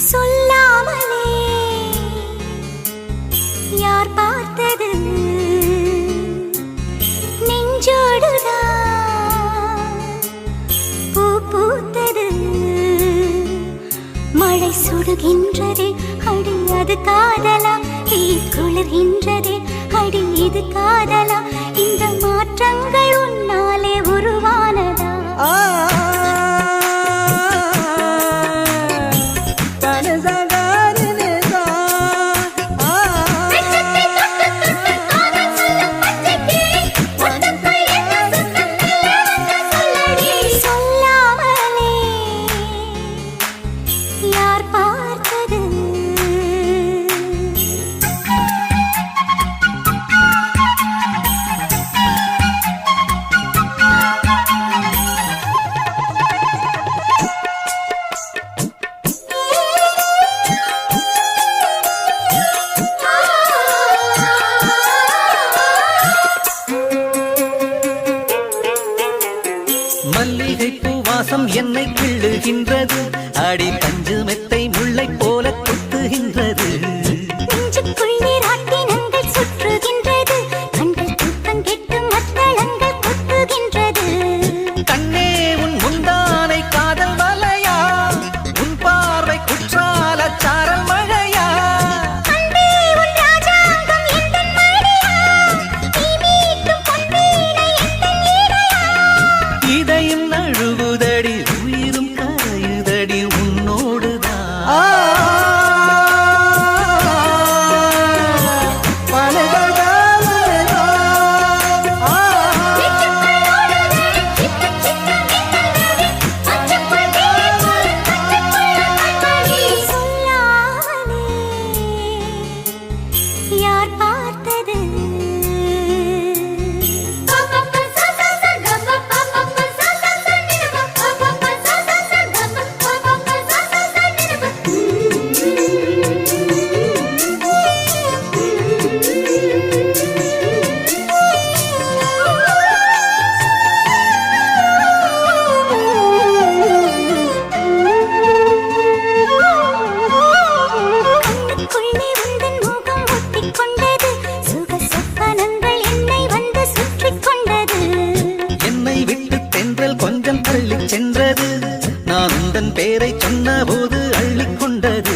சொல்லாமலே யார் பார்த்தது நெஞ்சோடுதான் பூ பூத்தது மழை சுடுகின்றதே அடி அது காதலா குளிர்கின்றதே அடி இது காதலா இந்த மாற்றங்கள் உன்னாலே உருவானதா மல்லிகை பூவாசம் என்னை கிள்ளுகின்றது அடி பஞ்சு மெத்தை முல்லை போல கொத்துகின்றது சுற்றுகின்றது கண்கள் தூக்கம் கெட்டு மத்தளங்கள் கொத்துகின்றது கண்ணே உன் முந்தானை காதல் வலையா உன் பார்வை குற்றால சாரல் மழையா இதையும் நழுவுதடி உயிரும் கரையுதடி உன்னோடுதான் யார் பார்த்தது கொஞ்சம் தள்ளி சென்றது நான் உந்தன் பேரை சொன்ன போது அள்ளிக்கொண்டது